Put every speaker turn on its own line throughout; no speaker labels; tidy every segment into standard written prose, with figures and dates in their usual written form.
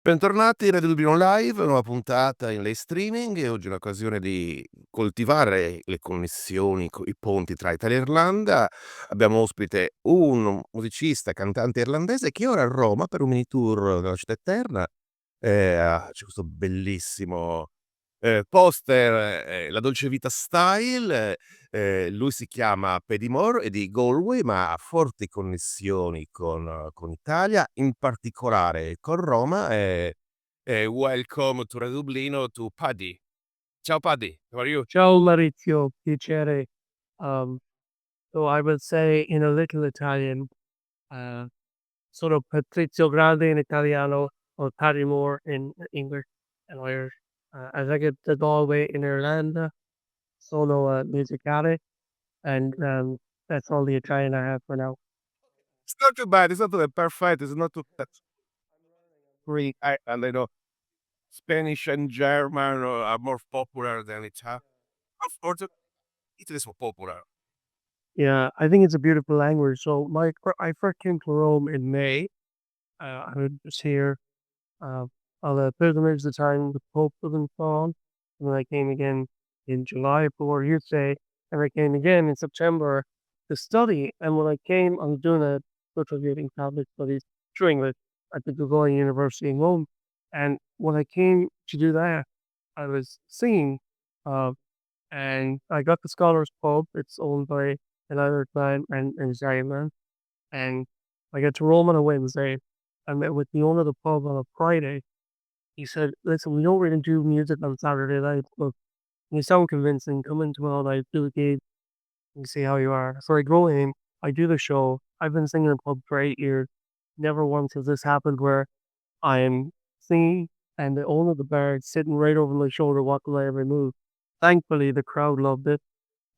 Bentornati in Radio Dublino Live, nuova puntata in live streaming e oggi è un'occasione di coltivare le connessioni, i ponti tra Italia e Irlanda. Abbiamo ospite un musicista, cantante irlandese che ora è a Roma per un mini tour della città eterna. C'è questo bellissimo poster, La dolce vita style. Lui si chiama Paddy Mór, è di Galway, ma ha forti connessioni con Italia, in particolare con Roma. Welcome to Radio Dublino to Paddy. Ciao Paddy, how are you?
Ciao Maurizio, piacere. Um, so I will say in a little Italian, uh, sono Patrizio Grande in Italiano or Paddy Mór in English and Irish. As I get the Galway in Ireland, sono musicale, and that's all the Italian I have for now.
It's not too bad, it's not too bad, perfect, it's not too bad. Greek, and I know Spanish and German are more popular than Italian. Of course, Italy is more popular.
Yeah, I think it's a beautiful language. So I first came to Rome in May. I was here uh, on a pilgrimage the time the Pope was installed. And then I came again in July for youth day, and I came again in September to study. And when I came, I was doing a spiritual reading Catholic studies through English at the Gregoriana University in Rome. And when I came to do that, I was singing, uh, and I got the Scholars Pub. It's owned by an Irish man and Italian man. And I got to Rome on a Wednesday. I met with the owner of the pub on a Friday. He said, "Listen, we don't really do music on Saturday nights, but you sound convincing. Come in tomorrow night, do a gig, and see how you are." So I go in, I do the show. I've been singing in the pub for 8 years. Never once has this happened where I'm singing and the owner of the bar is sitting right over my shoulder watching my every move. Thankfully, the crowd loved it.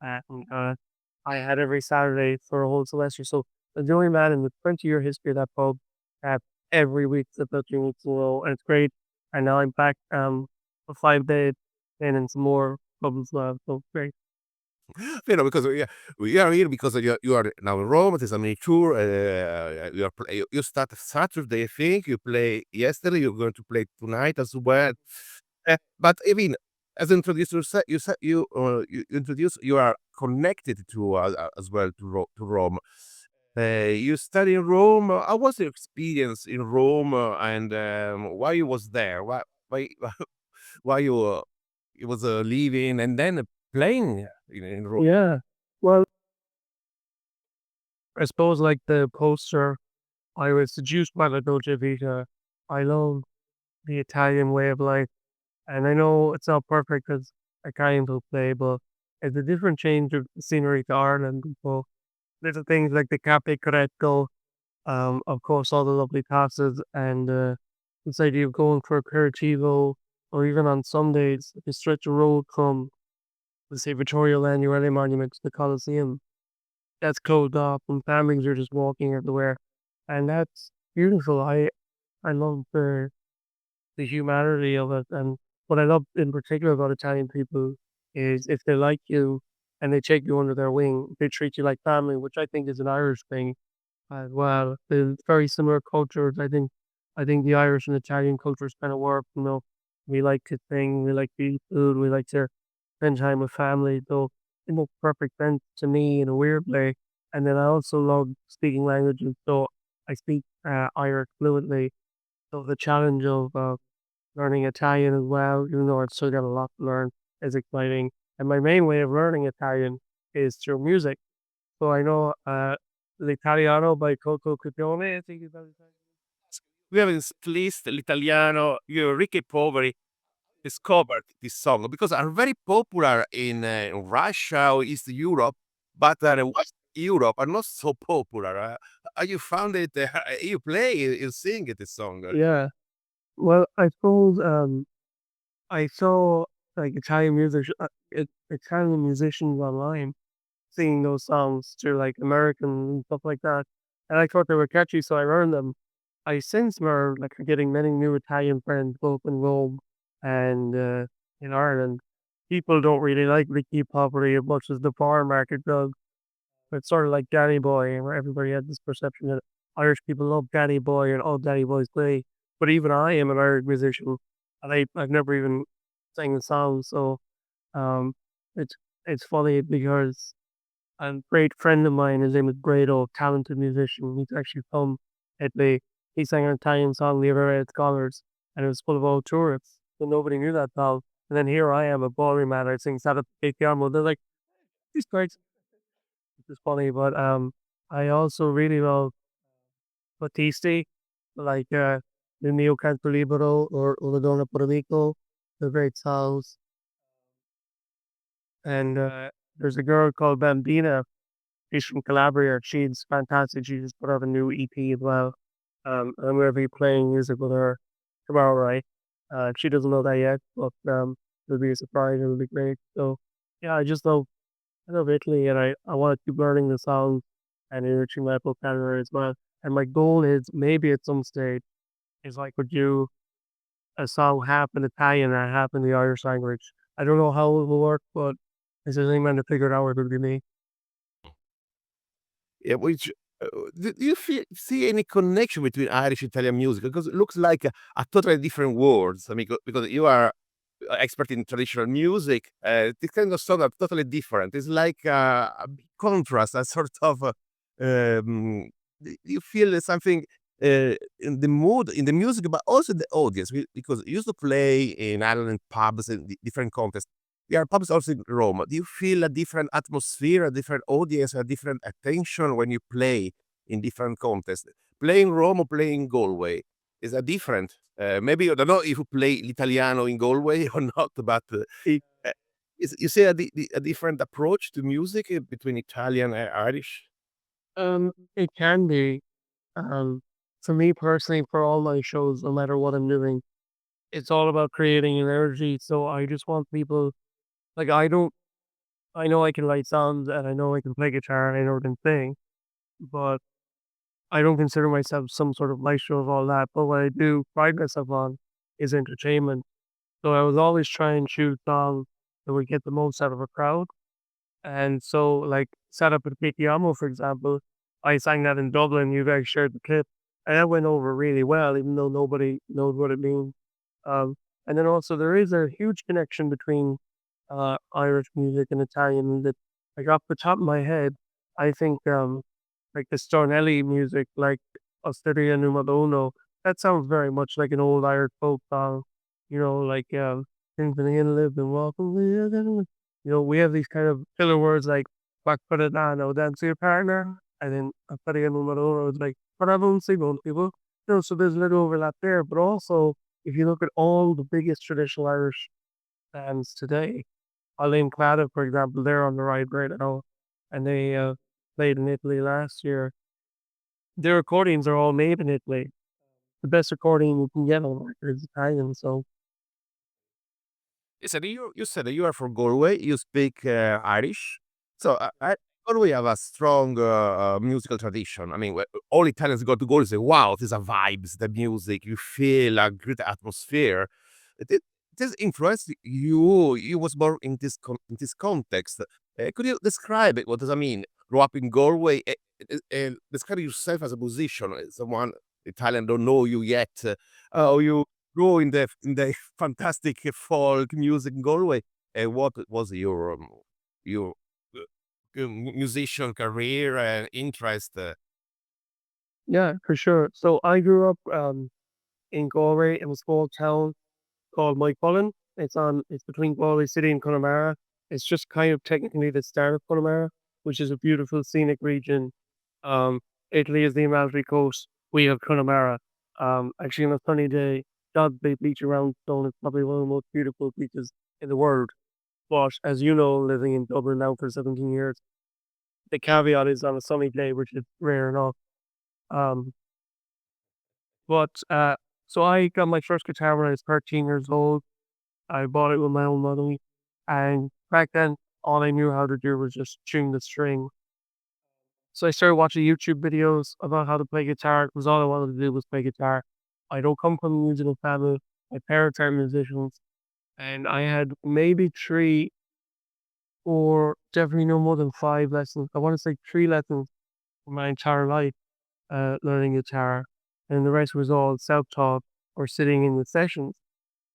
And I had every Saturday for a whole semester. So the only man in the 20-year history of that pub, uh, every week for 13 weeks in a row, and it's great. And now I'm back for 5 days and in some more pubs as well. So great.
Because we are here because you are now in Rome. It is a mini tour. You start Saturday, I think. You play yesterday. You're going to play tonight as well. But I mean, as introduced, you introduce you are connected to as well to Rome. You study in Rome. How was your experience in Rome, and why you was there? Why why you was living and then playing in Rome?
Yeah. Well, I suppose like the poster, I was seduced by the Dolce Vita. I love the Italian way of life. And I know it's not perfect because I can't will play, but it's a different change of scenery to Ireland. So little things like the Cafe Corretto, of course, all the lovely pastas, and this idea of going for aperitivo, or even on Sundays, if you stretch a road from, let's say, Vittorio Emanuele Monument to the Colosseum, that's closed off, and families are just walking everywhere, and that's beautiful. I love the humanity of it. And what I love in particular about Italian people is if they like you and they take you under their wing, they treat you like family, which I think is an Irish thing as well. They're very similar cultures. I think the Irish and Italian cultures kind of work. We like to sing, we like to eat food, we like to spend time with family. So it makes perfect sense to me in a weird way. And then I also love speaking languages. So I speak Irish fluently. So the challenge of learning Italian as well, even though I've still got a lot to learn, is exciting. And my main way of learning Italian is through music. So I know l'Italiano by Coco Copione, I think is that his name?
We have in this list l'italiano, Ricky Poveri discovered this song because are very popular in Russia or East Europe, but in West Europe are not so popular. You found it, you play, you sing this song.
Yeah. Well, I suppose I saw like Italian musicians online singing those songs to like Americans and stuff like that. And I thought they were catchy, so I learned them. I since learned like getting many new Italian friends both in Rome and in Ireland. People don't really like Ricky Poveri as much as the foreign market does. It's sort of like Danny Boy, where everybody had this perception that Irish people love Danny Boy and all Danny Boy's play. But even I am an Irish musician, and I've never even sang the song. So um, it's it's funny because a great friend of mine, his name is Grado, talented musician. He's actually from Italy. He sang an Italian song the other day at Scholars, and it was full of old tourists. So nobody knew that song. And then here I am, a ballroom man. I sing Sada Piano. They're like, these great. It's funny, but I also really love Battisti, like the Mio Canto Libero or Una Donna per Amico. They're great songs. And there's a girl called Bambina. She's from Calabria. She's fantastic. She just put out a new EP as well. I'm going to be playing music with her tomorrow, right? She doesn't know that yet, but it'll be a surprise. It'll be great. So, yeah, I love Italy, and I want to keep learning the songs and enriching my vocabulary as well. And my goal is maybe at some stage is I could do a song half in Italian and half in the Irish language. I don't know how it will work, but if there's any man to figure it out, it would be me.
Yeah, which do you see any connection between Irish Italian music? Because it looks like a totally different worlds. I mean, because you are expert in traditional music, this kind of song are totally different. It's like a big contrast, a sort of. You feel something in the mood, in the music, but also the audience, because you used to play in Ireland pubs in different contexts. There are pubs also in Rome. Do you feel a different atmosphere, a different audience, a different attention when you play in different contests? Playing Rome or playing Galway is a different. Maybe I don't know if you play l'italiano in Galway or not, but uh, you see a different approach to music between Italian and Irish.
It can be. Um, for me personally, for all my shows, no matter what I'm doing, it's all about creating an energy. So I just want people like I know I can write songs and I know I can play guitar and I know I can sing, but I don't consider myself some sort of maestro of all that. But what I do pride myself on is entertainment. So I was always trying to choose songs that would get the most out of a crowd. And so, like, set up at Pichiamo, for example, I sang that in Dublin. You guys shared the clip, and that went over really well, even though nobody knows what it means. Um, and then also, there is a huge connection between Irish music and Italian music. Like off the top of my head, I think like the Stornelli music, like Osteria Numero Uno, that sounds very much like an old Irish folk song. You know, like Symphony and Live and Walk Away. We have these kind of filler words like "Bakbadatano," dance to your partner, and then "Apparia numero uno" is like "Parabon sigon people." So there's a little overlap there, but also if you look at all the biggest traditional Irish bands today, Eileen Claddagh, for example, they're on the right right now, and they played in Italy last year. Their recordings are all made in Italy. The best recording you can get on record is Italian. So
Listen, you said that you are from Galway, you speak Irish. So Galway have a strong musical tradition. I mean, all Italians go to Galway and say, wow, these are vibes, the music, you feel a great atmosphere. It, this influenced you. You was born in in this context. Could you describe it? What does that mean? Grow up in Galway and describe yourself as a musician, someone Italian don't know you yet. How you grow in the fantastic folk music in Galway. What was your musician career and interest?
yeah, for sure. So I grew up in Galway. It was a small town called Moycullen. It's between Galway City and Connemara. It's just kind of technically the start of Connemara, which is a beautiful scenic region. Um, Italy is the Amalfi Coast. We have Connemara. Actually, on a sunny day, Dog Bay Beach around Stone is probably one of the most beautiful beaches in the world. But as you know, living in Dublin now for 17 years, the caveat is on a sunny day, which is rare enough. Um, but so I got my first guitar when I was 13 years old. I bought it with my own money, and back then, all I knew how to do was just tune the string. So I started watching YouTube videos about how to play guitar because all I wanted to do was play guitar. I don't come from a musical family. My parents are musicians, and I had maybe three or definitely no more than 5 lessons. I wanna say 3 lessons for my entire life, learning guitar, and the rest was all self-taught or sitting in the sessions.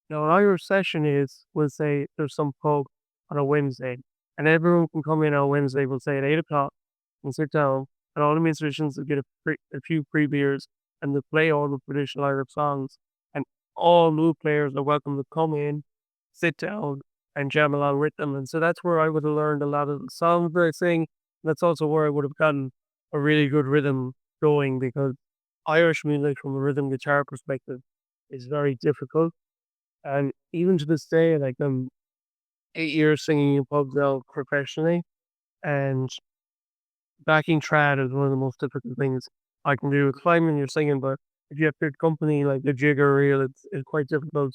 Now, an Irish session is, we'll say there's some pub on a Wednesday, and everyone can come in on Wednesday, we'll say at 8 o'clock, and sit down, and all the musicians will get a few free beers, and they play all the traditional Irish songs, and all new players are welcome to come in, sit down, and jam along with them. And so that's where I would have learned a lot of the songs they sing. That's also where I would have gotten a really good rhythm going, because Irish music from a rhythm guitar perspective is very difficult. And even to this day, like, I'm 8 years singing in pubs now professionally, and backing trad is one of the most difficult things I can do. It's fine when you're singing, but if you have good company like the jig or reel, it's quite difficult.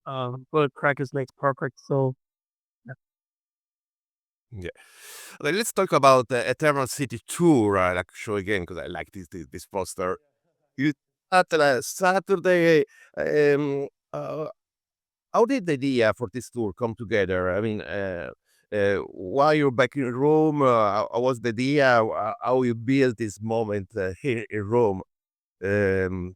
But practice makes perfect. So yeah.
Yeah. Okay, let's talk about the Eternal City Tour, like show again because I like this poster. You at Saturday. Um, uh, how did the idea for this tour come together? I mean, why you're back in Rome? How was the idea? How you built this moment here in Rome? Um,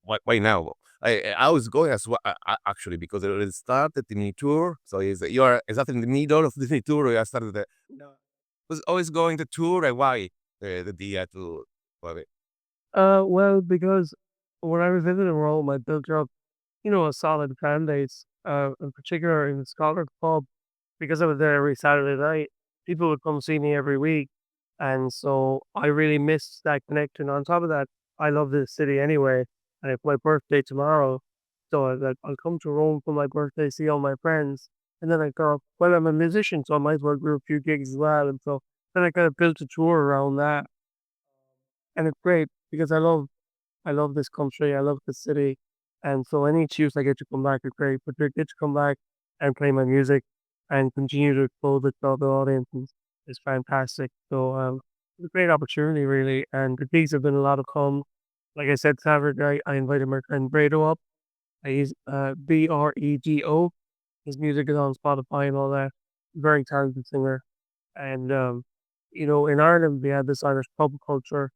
why now? I was going as well, actually, because it already started the new tour. So is you are exactly in the middle of the new tour. I started the no. Was always going to tour. And why the idea to have it?
Well, because when I was living in Rome, I built up, a solid fan base, in particular in the Scotland pub, because I was there every Saturday night. People would come see me every week, and so I really missed that connection. On top of that, I love this city anyway, and it's my birthday tomorrow, so I like, I'll come to Rome for my birthday, see all my friends, and then I thought, well, I'm a musician, so I might as well do a few gigs as well, and so then I kind of built a tour around that, and it's great because I love this country, I love this city, and so any excuse I get to come back is great, but to get to come back and play my music and continue to expose it to other audiences is fantastic. So, it's a great opportunity really, and the gigs have been a lot of fun. Like I said, Saturday, I invited my friend Bredo up. He's, Bredo. His music is on Spotify and all that. Very talented singer, and, in Ireland, we had this Irish pub culture,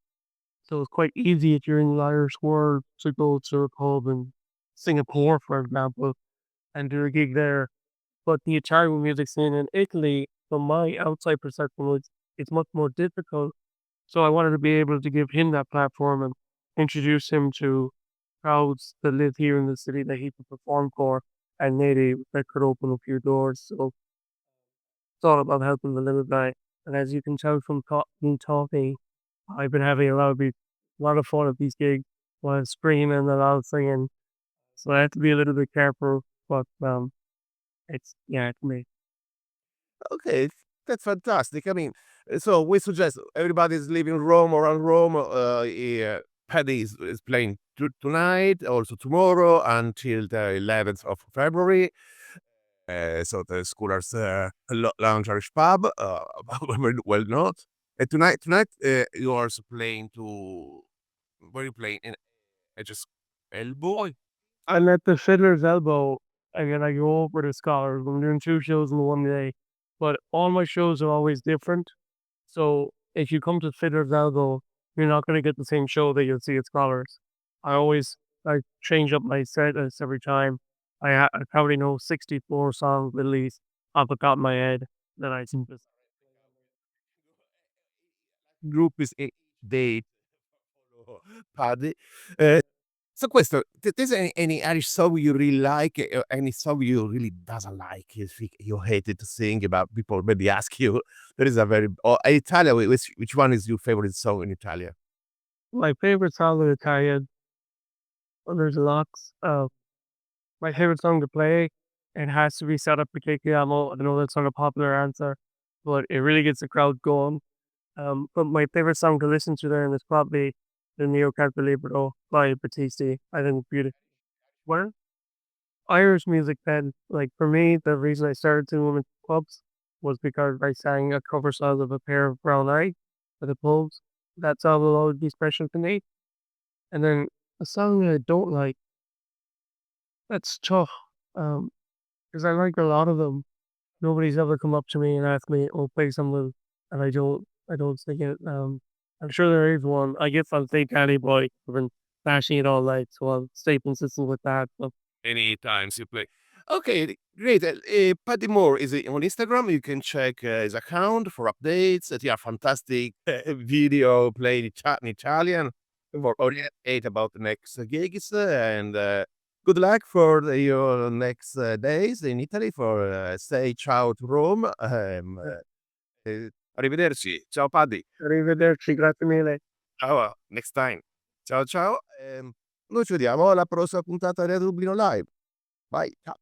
so it's quite easy if you're in the Irish world to go to a pub in Singapore, for example, and do a gig there. But the Italian music scene in Italy, from my outside perception, was it's much more difficult. So I wanted to be able to give him that platform and introduce him to crowds that live here in the city that he could perform for, and maybe that could open a few doors. So it's all about helping the little guy. And as you can tell from me talking, I've been having a lot of fun at these gigs while screaming and loud singing. So I have to be a little bit careful, but it's me.
Okay, that's fantastic. I mean, so we suggest everybody's leaving Rome or around Rome. Yeah, Paddy is playing tonight, also tomorrow until the 11th of February. So the Scholars Lounge Irish Pub, well not. And tonight you are also playing to where you playing in just Elbow.
I'm at the Fiddler's Elbow, and then I go over to Scholars. I'm doing 2 shows in one day, but all my shows are always different. So if you come to Fiddler's Elbow, you're not gonna get the same show that you'll see at Scholars. I always, like, change up my set list every time. I probably know 64 songs at least off the top of my head that I just
Group is a date. Paddy. Uh, so questo, there's any Irish song you really like, or any song you really doesn't like, you hated to sing about people maybe ask you. There is a very or Italia, which one is your favorite song in Italia?
my favorite song in Italian, well, there's lots. My favorite song to play, it has to be "Set Up Perché Ti Amo." I know that's not a popular answer, but it really gets the crowd going. But my favorite song to listen to then is probably the Neo Canto Libero by Battisti. I think it's beautiful. Where? Irish music then, like for me, the reason I started doing women's clubs was because I sang a cover song of A Pair of Brown Eyes for the Pogues. That song will always be special to me. And then a song that I don't like, that's tough. Because I like a lot of them. nobody's ever come up to me and asked me, "Oh, play something," and I don't sing it. I'm sure there is one. I guess I'll say Paddy Boy. I've been bashing it all night, so I'll stay consistent with that. But
Any times you play. Okay, great. Paddy Mór is on Instagram. You can check his account for updates. He have fantastic video playing in Italian for orientate about the next gigs and good luck for your next days in Italy. For say ciao to Rome. Arrivederci. Ciao Paddy.
arrivederci, grazie mille.
Ciao, next time. Ciao ciao. Noi ci vediamo alla prossima puntata di Dublino Live. Bye. Ciao.